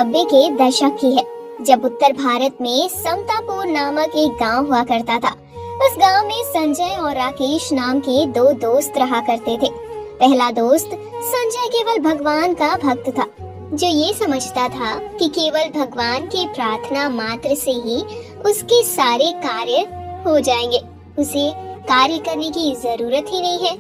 1990 के दशक की है, जब उत्तर भारत में समतापुर नामक एक गांव हुआ करता था। उस गांव में संजय और राकेश नाम के दो दोस्त रहा करते थे। पहला दोस्त संजय केवल भगवान का भक्त था, जो ये समझता था कि केवल भगवान की प्रार्थना मात्र से ही उसके सारे कार्य हो जाएंगे, उसे कार्य करने की जरूरत ही नहीं है।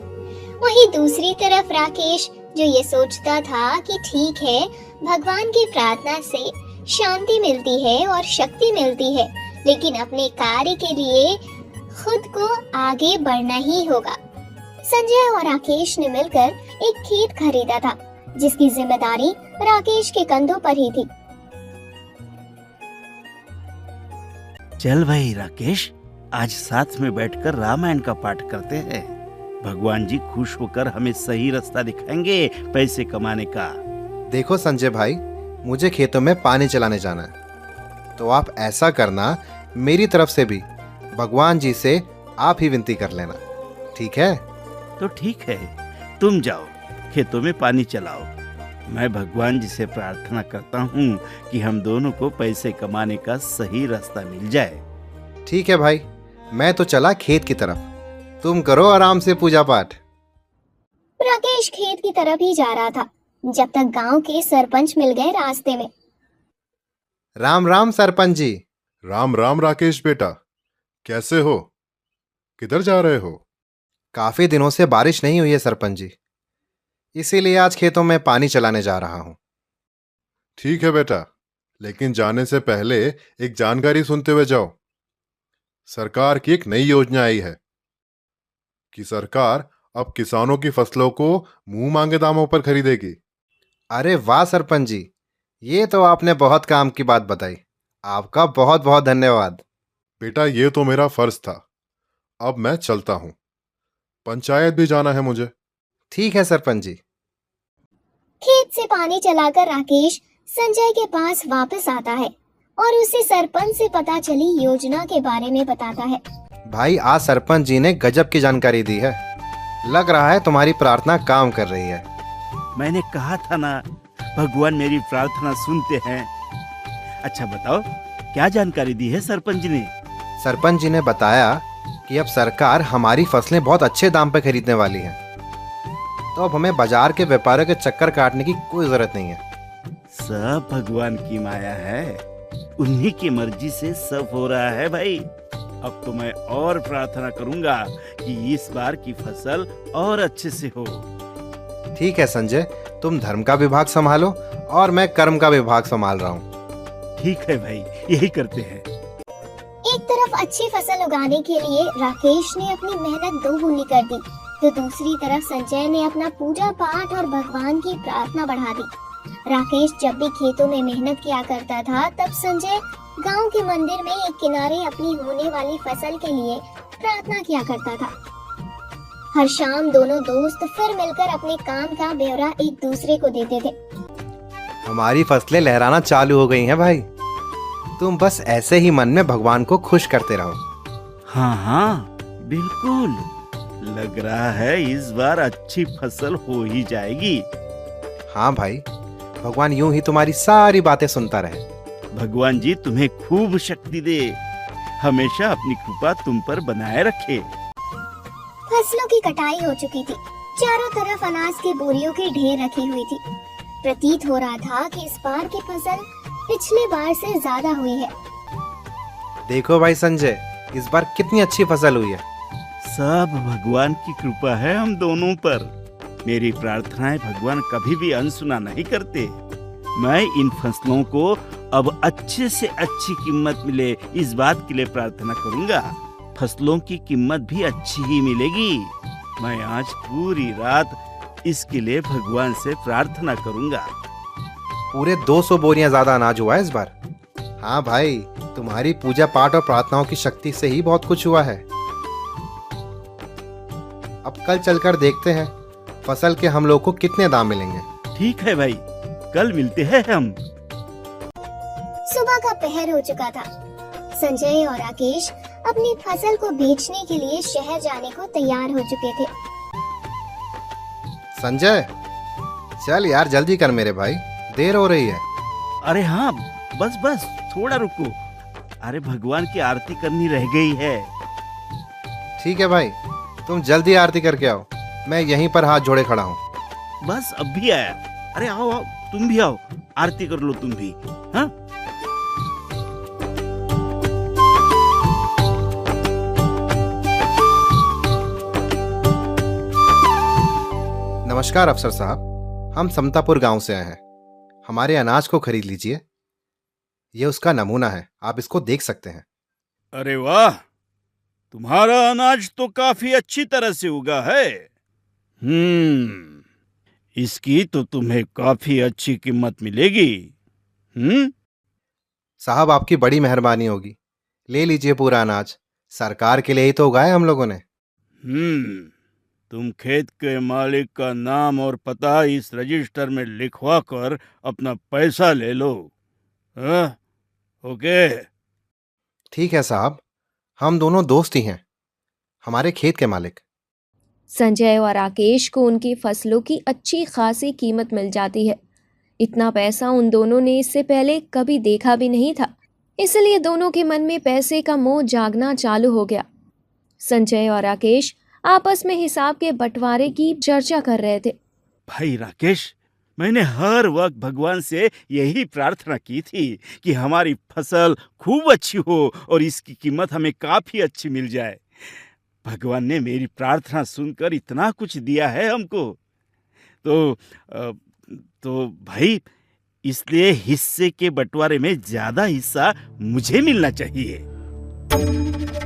वहीं दूसरी तरफ राकेश, जो ये सोचता था कि ठीक है, भगवान की प्रार्थना से शांति मिलती है और शक्ति मिलती है, लेकिन अपने कार्य के लिए खुद को आगे बढ़ना ही होगा। संजय और राकेश ने मिलकर एक खेत खरीदा था, जिसकी जिम्मेदारी राकेश के कंधों पर ही थी। चल भाई राकेश, आज साथ में बैठकर रामायण का पाठ करते हैं। भगवान जी खुश होकर हमें सही रास्ता दिखाएंगे पैसे कमाने का। देखो संजय भाई, मुझे खेतों में पानी चलाने जाना है, तो आप ऐसा करना, मेरी तरफ से भी भगवान जी से आप ही विनती कर लेना, ठीक है? तो ठीक है, तुम जाओ खेतों में पानी चलाओ। मैं भगवान जी से प्रार्थना करता हूँ कि हम दोनों को पैसे कमाने का सही रास्ता मिल जाए। ठीक है भाई, मैं तो चला खेत की तरफ, तुम करो आराम से पूजा पाठ। राकेश खेत की तरफ ही जा रहा था, जब तक गांव के सरपंच मिल गए रास्ते में। राम राम सरपंच जी। राम राम राकेश बेटा, कैसे हो? किधर जा रहे हो? काफी दिनों से बारिश नहीं हुई है सरपंच जी, इसीलिए आज खेतों में पानी चलाने जा रहा हूँ। ठीक है बेटा, लेकिन जाने से पहले एक जानकारी सुनते हुए जाओ। सरकार की एक नई योजना आई है कि सरकार अब किसानों की फसलों को मुंह मांगे दामों पर खरीदेगी। अरे वाह सरपंच जी, ये तो आपने बहुत काम की बात बताई, आपका बहुत बहुत धन्यवाद। बेटा, ये तो मेरा फर्ज था, अब मैं चलता हूँ, पंचायत भी जाना है मुझे। ठीक है सरपंच जी। खेत से पानी चलाकर राकेश संजय के पास वापस आता है और उसे सरपंच से पता चली योजना के बारे में बताता है। भाई, आज सरपंच जी ने गजब की जानकारी दी है, लग रहा है तुम्हारी प्रार्थना काम कर रही है। मैंने कहा था ना, भगवान मेरी प्रार्थना सुनते हैं। अच्छा बताओ, क्या जानकारी दी है सरपंच जी ने? सरपंच जी ने बताया कि अब सरकार हमारी फसलें बहुत अच्छे दाम पर खरीदने वाली है, तो अब हमें बाजार के व्यापारियों के चक्कर काटने की कोई जरूरत नहीं है। सब भगवान की माया है, उन्हीं की मर्जी से सब हो रहा है भाई। अब तो मैं और प्रार्थना करूंगा कि इस बार की फसल और अच्छे से हो। ठीक है संजय, तुम धर्म का विभाग संभालो और मैं कर्म का विभाग संभाल रहा हूँ। ठीक है भाई, यही करते हैं। एक तरफ अच्छी फसल उगाने के लिए राकेश ने अपनी मेहनत दोगुनी कर दी, तो दूसरी तरफ संजय ने अपना पूजा पाठ और भगवान की प्रार्थना बढ़ा दी। राकेश जब भी खेतों में मेहनत किया करता था, तब संजय गांव के मंदिर में एक किनारे अपनी होने वाली फसल के लिए प्रार्थना किया करता था। हर शाम दोनों दोस्त फिर मिलकर अपने काम का ब्यौरा एक दूसरे को देते थे। हमारी फसलें लहराना चालू हो गई हैं भाई, तुम बस ऐसे ही मन में भगवान को खुश करते रहो। हाँ हाँ बिल्कुल, लग रहा है इस बार अच्छी फसल हो ही जाएगी। हाँ भाई, भगवान यूं ही तुम्हारी सारी बातें सुनता रहे। भगवान जी तुम्हें खूब शक्ति दे, हमेशा अपनी कृपा तुम पर बनाए रखे। फसलों की कटाई हो चुकी थी, चारों तरफ अनाज की बोरियों की ढेर रखी हुई थी। प्रतीत हो रहा था कि इस बार की फसल पिछले बार से ज्यादा हुई है। देखो भाई संजय, इस बार कितनी अच्छी फसल हुई है। सब भगवान की कृपा है हम दोनों पर। मेरी प्रार्थनाएं भगवान कभी भी अनसुना नहीं करते। मैं इन फसलों को अब अच्छे से अच्छी कीमत मिले, इस बात के लिए प्रार्थना करूंगा। फसलों की कीमत भी अच्छी ही मिलेगी। मैं आज पूरी रात इसके लिए भगवान से प्रार्थना करूंगा। पूरे 200 बोरियां ज्यादा अनाज हुआ है इस बार। हाँ भाई, तुम्हारी पूजा पाठ और प्रार्थनाओं की शक्ति से ही बहुत कुछ हुआ है। अब कल चलकर देखते हैं फसल के हम लोग को कितने दाम मिलेंगे। ठीक है भाई, कल मिलते हैं हम। सुबह का पहर हो चुका था। संजय और राकेश अपनी फसल को बेचने के लिए शहर जाने को तैयार हो चुके थे। संजय, चल यार जल्दी कर मेरे भाई, देर हो रही है। अरे हाँ, बस बस थोड़ा रुको। अरे भगवान की आरती करनी रह गई है। ठीक है भाई, तुम जल्दी आरती करके आओ, मैं यहीं पर हाथ जोड़े खड़ा हूँ। बस अब भी आया। अरे आओ आओ, तुम भी आओ, आरती कर लो तुम भी। हाँ, नमस्कार अफसर साहब, हम समतापुर गांव से आए हैं। हमारे अनाज को खरीद लीजिए। ये उसका नमूना है, आप इसको देख सकते हैं। अरे वाह, तुम्हारा अनाज तो काफी अच्छी तरह से उगा है। इसकी तो तुम्हें काफी अच्छी कीमत मिलेगी। साहब आपकी बड़ी मेहरबानी होगी, ले लीजिए पूरा अनाज, सरकार के लिए ही तो उगाया हम लोगों ने। तुम खेत के मालिक का नाम और पता इस रजिस्टर में लिखवा कर अपना पैसा ले लो। हाँ? ओके। ठीक है साहब, हम दोनों दोस्त ही हैं, हमारे खेत के मालिक। संजय और राकेश को उनकी फसलों की अच्छी खासी कीमत मिल जाती है। इतना पैसा उन दोनों ने इससे पहले कभी देखा भी नहीं था, इसलिए दोनों के मन में पैसे का मोह जागना चालू हो गया। संजय और राकेश आपस में हिसाब के बंटवारे की चर्चा कर रहे थे। भाई राकेश, मैंने हर वक्त भगवान से यही प्रार्थना की थी कि हमारी फसल खूब अच्छी हो और इसकी कीमत हमें काफी अच्छी मिल जाए। भगवान ने मेरी प्रार्थना सुनकर इतना कुछ दिया है हमको। तो भाई, इसलिए हिस्से के बंटवारे में ज्यादा हिस्सा मुझे मिलना चाहिए।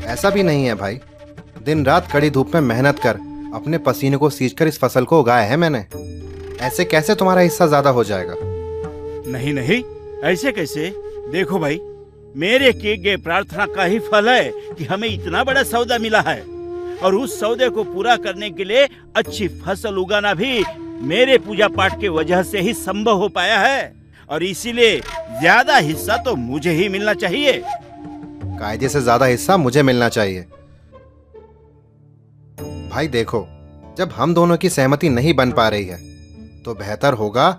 ऐसा भी नहीं है भाई, दिन रात कड़ी धूप में मेहनत कर अपने पसीने को सींचकर इस फसल को उगाया है मैंने। ऐसे कैसे तुम्हारा हिस्सा ज्यादा हो जाएगा? नहीं नहीं, ऐसे कैसे? देखो भाई, मेरे किए गए प्रार्थना का ही फल है कि हमें इतना बड़ा सौदा मिला है, और उस सौदे को पूरा करने के लिए अच्छी फसल उगाना भी मेरे पूजा पाठ के वजह से ही संभव हो पाया है, और इसीलिए ज्यादा हिस्सा तो मुझे ही मिलना चाहिए। कायदे से ज्यादा हिस्सा मुझे मिलना चाहिए। भाई देखो, जब हम दोनों की सहमति नहीं बन पा रही है तो बेहतर होगा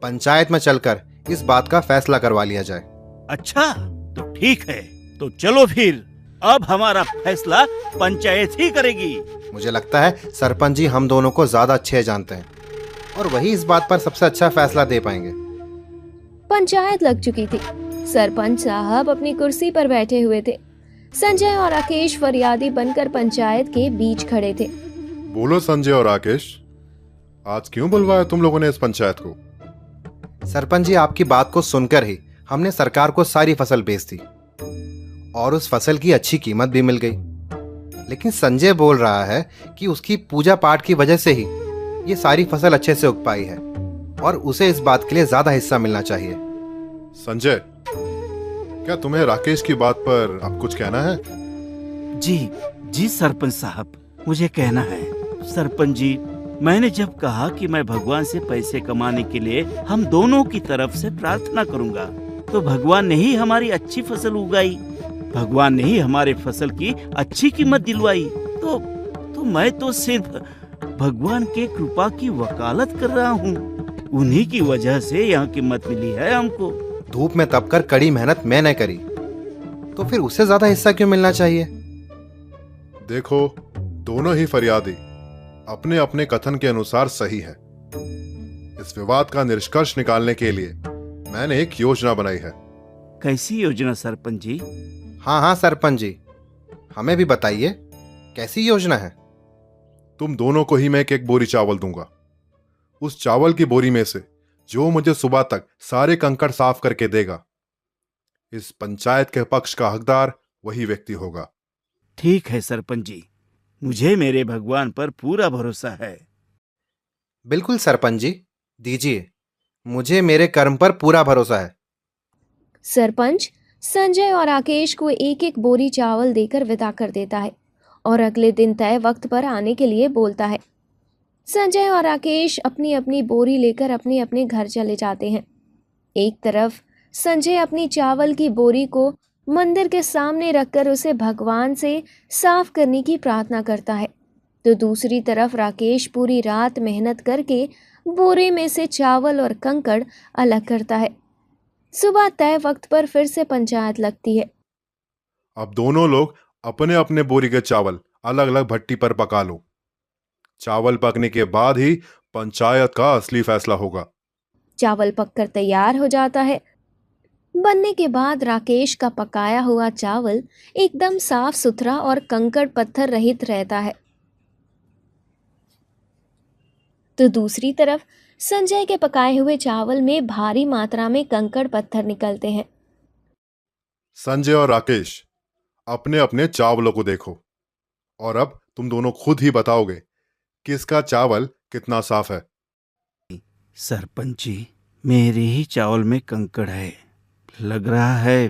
पंचायत में चलकर इस बात का फैसला करवा लिया जाए। अच्छा, तो ठीक है, तो चलो फिर अब हमारा फैसला पंचायत ही करेगी। मुझे लगता है सरपंच जी हम दोनों को ज्यादा अच्छे जानते हैं और वही इस बात पर सबसे अच्छा फैसला दे पाएंगे। पंचायत लग चुकी थी। सरपंच साहब अपनी कुर्सी पर बैठे हुए थे। संजय और राकेश फरियादी बनकर पंचायत के बीच खड़े थे। बोलो संजय और राकेश, आज क्यों बुलवाया तुम लोगों ने इस पंचायत को? सरपंच जी, आपकी बात को सुनकर ही हमने सरकार को सारी फसल बेच दी और उस फसल की अच्छी कीमत भी मिल गई। लेकिन संजय बोल रहा है कि उसकी पूजा पाठ की वजह से ही ये सारी फसल अच्छे से उग पाई है और उसे इस बात के लिए ज्यादा हिस्सा मिलना चाहिए। संजय, क्या तुम्हें राकेश की बात पर अब कुछ कहना है? जी सरपंच साहब, मुझे कहना है। सरपंच जी, मैंने जब कहा कि मैं भगवान से पैसे कमाने के लिए हम दोनों की तरफ से प्रार्थना करूंगा, तो भगवान ने ही हमारी अच्छी फसल उगाई, भगवान ने ही हमारे फसल की अच्छी कीमत दिलवाई। तो मैं तो सिर्फ भगवान के कृपा की वकालत कर रहा हूँ। उन्हीं की वजह से यह कीमत मिली है हमको। धूप में तपकर कड़ी मेहनत मैंने करी, तो फिर उससे ज्यादा हिस्सा क्यों मिलना चाहिए? देखो, दोनों ही फरियादी अपने अपने कथन के अनुसार सही है। इस विवाद का निष्कर्ष निकालने के लिए मैंने एक योजना बनाई है। कैसी योजना सरपंच जी? हाँ सरपंच जी, हमें भी बताइए, कैसी योजना है? तुम दोनों को ही मैं एक बोरी चावल दूंगा। उस चावल की बोरी में से जो मुझे सुबह तक सारे कंकड़ साफ करके देगा, इस पंचायत के पक्ष का हकदार वही व्यक्ति होगा। ठीक है सरपंच जी, मुझे मेरे भगवान पर पूरा भरोसा है। बिल्कुल सरपंच जी, दीजिए, मुझे मेरे कर्म पर पूरा भरोसा है। सरपंच संजय और राकेश को एक एक बोरी चावल देकर विदा कर देता है और अगले दिन तय वक्त पर आने के लिए बोलता है। संजय और राकेश अपनी अपनी बोरी लेकर अपने अपने घर चले जाते हैं। एक तरफ संजय अपनी चावल की बोरी को मंदिर के सामने रखकर उसे भगवान से साफ करने की प्रार्थना करता है, तो दूसरी तरफ राकेश पूरी रात मेहनत करके बोरे में से चावल और कंकड़ अलग करता है। सुबह तय वक्त पर फिर से पंचायत लगती है। अब दोनों लोग अपने अपने बोरी के चावल अलग अलग भट्टी पर पका लो। चावल पकने के बाद ही पंचायत का असली फैसला होगा। चावल पककर तैयार हो जाता है। बनने के बाद राकेश का पकाया हुआ चावल एकदम साफ सुथरा और कंकड़ पत्थर रहित रहता है। तो दूसरी तरफ संजय के पकाए हुए चावल में भारी मात्रा में कंकड़ पत्थर निकलते हैं। संजय और राकेश, अपने अपने चावलों को देखो और अब तुम दोनों खुद ही बताओगे किसका चावल कितना साफ है। सरपंच जी, मेरे ही चावल में कंकड़ है। लग रहा है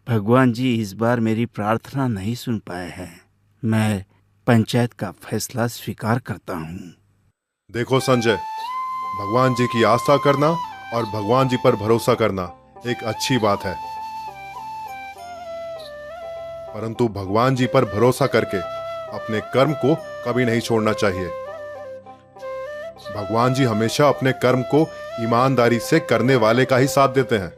भगवान जी इस बार मेरी प्रार्थना नहीं सुन पाए हैं। मैं पंचायत का फैसला स्वीकार करता हूँ। देखो संजय, भगवान जी की आस्था करना और भगवान जी पर भरोसा करना एक अच्छी बात है, परंतु भगवान जी पर भरोसा करके अपने कर्म को कभी नहीं छोड़ना चाहिए। भगवान जी हमेशा अपने कर्म को ईमानदारी से करने वाले का ही साथ देते हैं।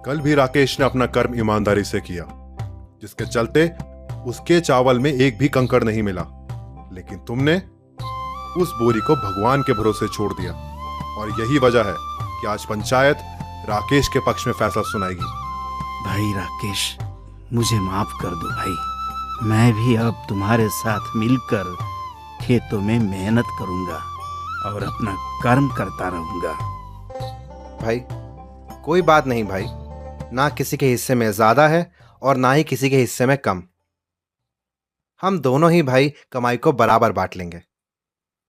कल भी राकेश ने अपना कर्म ईमानदारी से किया, जिसके चलते उसके चावल में एक भी कंकड़ नहीं मिला। लेकिन तुमने उस बोरी को भगवान के भरोसे छोड़ दिया और यही वजह है कि आज पंचायत राकेश के पक्ष में फैसला सुनाएगी। भाई राकेश, मुझे माफ कर दो भाई। मैं भी अब तुम्हारे साथ मिलकर खेतों में मेहनत करूंगा और अपना कर्म करता रहूंगा। भाई कोई बात नहीं भाई, ना किसी के हिस्से में ज्यादा है और ना ही किसी के हिस्से में कम। हम दोनों ही भाई कमाई को बराबर बांट लेंगे।